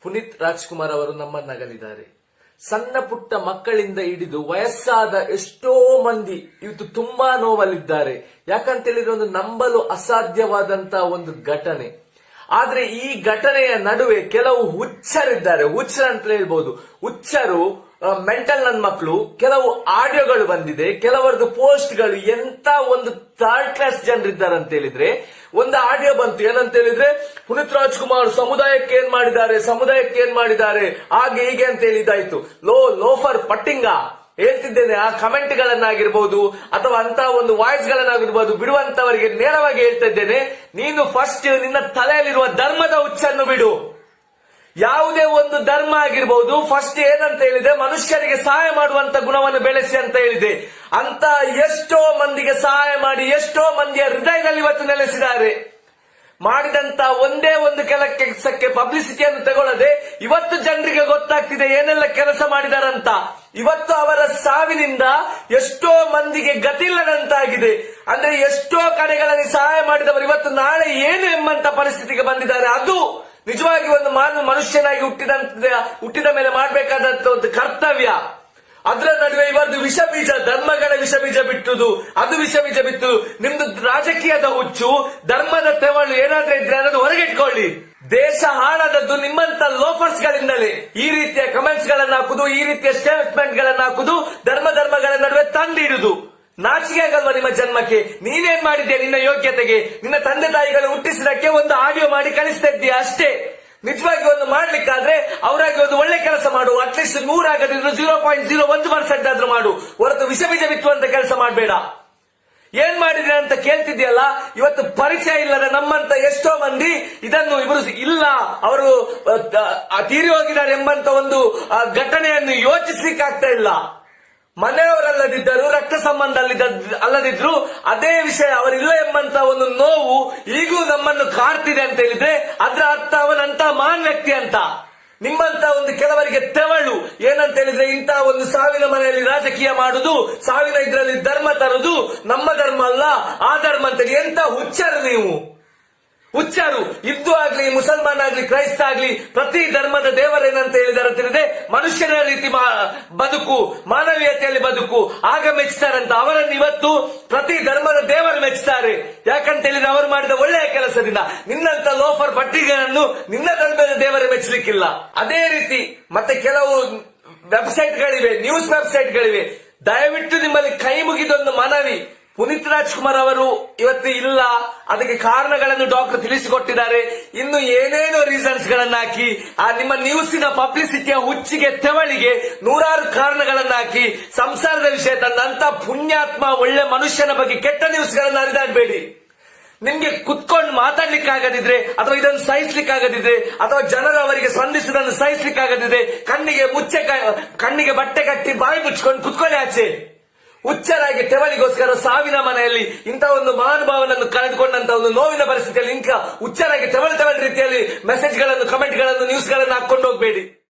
ಪುನೀತ್ ರಾಜ್ಕುಮಾರ್ ಅವರು ನಮ್ಮನ್ನಗಲಿದ್ದಾರೆ. ಸಣ್ಣ ಪುಟ್ಟ ಮಕ್ಕಳಿಂದ ಹಿಡಿದು ವಯಸ್ಸಾದ ಎಷ್ಟೋ ಮಂದಿ ಇವತ್ತು ತುಂಬಾ ನೋವಲ್ಲಿದ್ದಾರೆ. ಯಾಕಂತೇಳಿದ್ರೆ ಒಂದು ನಂಬಲು ಅಸಾಧ್ಯವಾದಂತ ಒಂದು ಘಟನೆ. ಆದ್ರೆ ಈ ಘಟನೆಯ ನಡುವೆ ಕೆಲವು ಹುಚ್ಚರಿದ್ದಾರೆ. ಹುಚ್ಚರು ಅಂತ ಹೇಳ್ಬಹುದು. ಹುಚ್ಚರು ಮೆಂಟಲ್ ನನ್ನ ಮಕ್ಕಳು. ಕೆಲವು ಆಡಿಯೋಗಳು ಬಂದಿದೆ, ಕೆಲವರದ್ದು ಪೋಸ್ಟ್ಗಳು. ಎಂತ ಒಂದು ಥರ್ಡ್ ಕ್ಲಾಸ್ ಜನರಿದ್ದಾರೆ ಅಂತ ಹೇಳಿದ್ರೆ, ಒಂದು ಆಡಿಯೋ ಬಂತು. ಏನಂತ ಹೇಳಿದ್ರೆ, ಪುನೀತ್ ರಾಜ್ಕುಮಾರ್ ಸಮುದಾಯಕ್ಕೆ ಏನ್ ಮಾಡಿದ್ದಾರೆ ಹಾಗೆ ಹೀಗೆ ಅಂತ ಹೇಳಿದಾಯ್ತು. ಲೋಫರ್ ಪಟ್ಟಿಂಗ ಹೇಳ್ತಿದ್ದೇನೆ. ಆ ಕಮೆಂಟ್ ಗಳನ್ನಾಗಿರ್ಬಹುದು ಅಥವಾ ಅಂತ ಒಂದು ವಾಯ್ಸ್ ಗಳನ್ನಾಗಿರ್ಬಹುದು ಬಿಡುವಂತವರಿಗೆ ನೇರವಾಗಿ ಹೇಳ್ತಾ ಇದ್ದೇನೆ, ನೀನು ಫಸ್ಟ್ ನಿನ್ನ ತಲೆಯಲ್ಲಿರುವ ಧರ್ಮದ ಹುಚ್ಚನ್ನು ಬಿಡು. ಯಾವುದೇ ಒಂದು ಧರ್ಮ ಆಗಿರ್ಬಹುದು, ಫಸ್ಟ್ ಏನಂತ ಹೇಳಿದೆ, ಮನುಷ್ಯರಿಗೆ ಸಹಾಯ ಮಾಡುವಂತ ಗುಣವನ್ನು ಬೆಳೆಸಿ ಅಂತ ಹೇಳಿದೆ. ಅಂತ ಎಷ್ಟೋ ಮಂದಿಗೆ ಸಹಾಯ ಮಾಡಿ ಎಷ್ಟೋ ಮಂದಿಯ ಹೃದಯದಲ್ಲಿ ಇವತ್ತು ನೆಲೆಸಿದ್ದಾರೆ. ಮಾಡಿದಂತ ಒಂದೇ ಒಂದು ಕೆಲಸಕ್ಕೆ ಪಬ್ಲಿಸಿಟಿಯನ್ನು ತಗೊಳ್ಳದೆ ಇವತ್ತು ಜನರಿಗೆ ಗೊತ್ತಾಗ್ತಿದೆ ಏನೆಲ್ಲ ಕೆಲಸ ಮಾಡಿದಾರಂತ. ಇವತ್ತು ಅವರ ಸಾವಿನಿಂದ ಎಷ್ಟೋ ಮಂದಿಗೆ ಗತಿಲ್ಲದಂತಾಗಿದೆ. ಅಂದ್ರೆ ಎಷ್ಟೋ ಕಡೆಗಳಲ್ಲಿ ಸಹಾಯ ಮಾಡಿದವರು ಇವತ್ತು ನಾಳೆ ಏನು ಎಂಬಂತ ಪರಿಸ್ಥಿತಿಗೆ ಬಂದಿದ್ದಾರೆ. ಅದು ನಿಜವಾಗಿ ಒಂದು ಮನುಷ್ಯನಾಗಿ ಹುಟ್ಟಿದ ಮೇಲೆ ಮಾಡಬೇಕಾದಂತ ಒಂದು ಕರ್ತವ್ಯ. ಅದರ ನಡುವೆ ಇವರದು ವಿಷ ಬೀಜ, ಧರ್ಮಗಳ ವಿಷ ಬೀಜ ಬಿಟ್ಟುದು, ಅದು ವಿಷ ಬೀಜ ಬಿಟ್ಟು ನಿಮ್ದು ರಾಜಕೀಯದ ಹುಚ್ಚು, ಧರ್ಮದ ತೆವಳು ಏನಾದ್ರೂ ಇದ್ರೆ ಅನ್ನೋದು ಹೊರಗಿಟ್ಕೊಳ್ಳಿ. ದೇಶ ಹಾಳಾದದ್ದು ನಿಮ್ಮಂತ ಲೋಫರ್ಸ್ ಗಳಿಂದಲೇ. ಈ ರೀತಿಯ ಕಮೆಂಟ್ಸ್ ಗಳನ್ನ ಹಾಕುದು, ಈ ರೀತಿಯ ಸ್ಟೇಟ್ಮೆಂಟ್ ಗಳನ್ನ ಹಾಕುದು, ಧರ್ಮಗಳ ನಡುವೆ ತಂದಿಡುದು. ನಾಚಿಕೆ ಆಗಲ್ವಾ ನಿಮ್ಮ ಜನ್ಮಕ್ಕೆ? ನೀನೇನ್ ಮಾಡಿದ್ಯಾ ನಿನ್ನ ಯೋಗ್ಯತೆಗೆ? ನಿನ್ನ ತಂದೆ ತಾಯಿಗಳು ಹುಟ್ಟಿಸಿದಕ್ಕೆ ಒಂದು ಆಡಿಯೋ ಮಾಡಿ ಕಳಿಸ್ತಾ ಇದ್ದೀಯ ಅಷ್ಟೇ. ನಿಜವಾಗಿ ಒಂದು ಮಾಡ್ಲಿಕ್ಕಾದ್ರೆ ಅವರಾಗಿ ಒಂದು ಒಳ್ಳೆ ಕೆಲಸ ಮಾಡು. ಅಟ್ಲೀಸ್ಟ್ 100 ಆಗದಿದ್ರು 0.01% ಆದ್ರೂ ಮಾಡು. ಹೊರತು ವಿಷ ಬೀಜ ಬಿತ್ತುವಂತ ಕೆಲಸ ಮಾಡಬೇಡ. ಏನ್ ಮಾಡಿದ್ರೆ ಅಂತ ಕೇಳ್ತಿದ್ಯಲ್ಲ. ಇವತ್ತು ಪರಿಚಯ ಇಲ್ಲದ ನಮ್ಮಂತ ಎಷ್ಟೋ ಮಂದಿ ಇವರು ಇಲ್ಲ, ಅವರು ತೀರಿ ಹೋಗಿದ್ದಾರೆ ಎಂಬಂತ ಒಂದು ಘಟನೆಯನ್ನು ಯೋಚಿಸ್ಲಿಕ್ಕೆ ಆಗ್ತಾ ಇಲ್ಲ. ಮನೆಯವರಲ್ಲದಿದ್ದರು, ರಕ್ತ ಸಂಬಂಧ ಅಲ್ಲದಿದ್ರು ಅದೇ ವಿಷಯ ಅವರಿಲ್ಲ ಎಂಬಂತ ಒಂದು ನೋವು ಈಗೂ ನಮ್ಮನ್ನು ಕಾಡ್ತಿದೆ ಅಂತ ಹೇಳಿದ್ರೆ ಅದರ ಅರ್ಥ ಅವನಂತ ಮಹಾನ್ ವ್ಯಕ್ತಿ ಅಂತ. ನಿಮ್ಮಂತ ಒಂದು ಕೆಲವರಿಗೆ ತೆವಳು ಏನಂತ ಹೇಳಿದ್ರೆ, ಇಂತ ಒಂದು ಸಾವಿನ ಮನೆಯಲ್ಲಿ ರಾಜಕೀಯ ಮಾಡುದು, ಸಾವಿನ ಇದ್ರಲ್ಲಿ ಧರ್ಮ ತರುದು, ನಮ್ಮ ಧರ್ಮ ಅಲ್ಲ ಆ ಧರ್ಮ ಅಂತೇಳಿ. ಎಂತ ಹುಚ್ಚರು ನೀವು, ಹುಚ್ಚರು. ಹಿಂದೂ ಆಗ್ಲಿ, ಮುಸಲ್ಮಾನ್ ಆಗ್ಲಿ, ಕ್ರೈಸ್ತ ಆಗ್ಲಿ, ಪ್ರತಿ ಧರ್ಮದ ದೇವರೇನಂತ ಹೇಳಿದಾರೆ ಅಂತ ಹೇಳಿದ್ರೆ, ಮನುಷ್ಯನ ರೀತಿ ಬದುಕು, ಮಾನವೀಯತೆಯಲ್ಲಿ ಬದುಕು, ಆಗ ಮೆಚ್ಚುತ್ತಾರಂತ. ಅವರನ್ನು ಇವತ್ತು ಪ್ರತಿ ಧರ್ಮದ ದೇವರು ಮೆಚ್ಚುತ್ತಾರೆ. ಯಾಕಂತ ಹೇಳಿದ್ರೆ ಅವರು ಮಾಡಿದ ಒಳ್ಳೆಯ ಕೆಲಸದಿಂದ. ನಿನ್ನಂತ ಲೋಫರ್ ಪಟ್ಟಿಗಳನ್ನು ನಿನ್ನ ಧರ್ಮದ ದೇವರೇ ಮೆಚ್ಚಲಿಕ್ಕಿಲ್ಲ. ಅದೇ ರೀತಿ ಮತ್ತೆ ಕೆಲವು ವೆಬ್ಸೈಟ್ಗಳಿವೆ, ನ್ಯೂಸ್ ವೆಬ್ಸೈಟ್ಗಳಿವೆ. ದಯವಿಟ್ಟು ನಿಮ್ಮಲ್ಲಿ ಕೈ ಮುಗಿದೊಂದು ಮನವಿ, ಪುನೀತ್ ರಾಜ್ಕುಮಾರ್ ಅವರು ಇವತ್ತು ಇಲ್ಲ, ಅದಕ್ಕೆ ಕಾರಣಗಳನ್ನು ಡಾಕ್ಟರ್ ತಿಳಿಸಿಕೊಟ್ಟಿದ್ದಾರೆ. ಇನ್ನು ಏನೇನೋ ರೀಸನ್ಸ್ ಗಳನ್ನ ಹಾಕಿ ಆ ನಿಮ್ಮ ನ್ಯೂಸಿನ ಪಬ್ಲಿಸಿಟಿಯ ಹುಚ್ಚಿಗೆ ತೆವಳಿಗೆ ನೂರಾರು ಕಾರಣಗಳನ್ನ ಹಾಕಿ ಸಂಸಾರದ ವಿಷಯ ತಂದಂತ ಪುಣ್ಯಾತ್ಮ ಒಳ್ಳೆ ಮನುಷ್ಯನ ಬಗ್ಗೆ ಕೆಟ್ಟ ನ್ಯೂಸ್ ಗಳನ್ನ ಹರಿದಾಡಬೇಡಿ. ನಿಮ್ಗೆ ಕುತ್ಕೊಂಡು ಮಾತಾಡ್ಲಿಕ್ಕಾಗದಿದ್ರೆ ಅಥವಾ ಇದನ್ನು ಸಹಿಸ್ಲಿಕ್ಕಾಗದಿದ್ರೆ ಅಥವಾ ಜನರು ಅವರಿಗೆ ಸ್ಪಂದಿಸುವುದನ್ನು ಸಹಿಸ್ಲಿಕ್ಕಾಗದಿದ್ರೆ ಕಣ್ಣಿಗೆ ಬಟ್ಟೆ ಕಟ್ಟಿ ಬಾಯಿ ಮುಚ್ಕೊಂಡು ಕುತ್ಕೊಳ್ಳಿ ಆಚೆ. ಹುಚ್ಚರಾಗಿ ತೆವಳಿಗೋಸ್ಕರ ಸಾವಿನ ಮನೆಯಲ್ಲಿ ಇಂಥ ಒಂದು ಮಹಾನುಭಾವನನ್ನು ಕಳೆದುಕೊಂಡಂತ ಒಂದು ನೋವಿನ ಪರಿಸ್ಥಿತಿಯಲ್ಲಿ ಹುಚ್ಚರಾಗಿ ತೆವಳ ರೀತಿಯಲ್ಲಿ ಮೆಸೇಜ್ ಗಳನ್ನು, ಕಮೆಂಟ್ ಗಳನ್ನು, ನ್ಯೂಸ್ ಗಳನ್ನು ಹಾಕೊಂಡು ಹೋಗ್ಬೇಡಿ.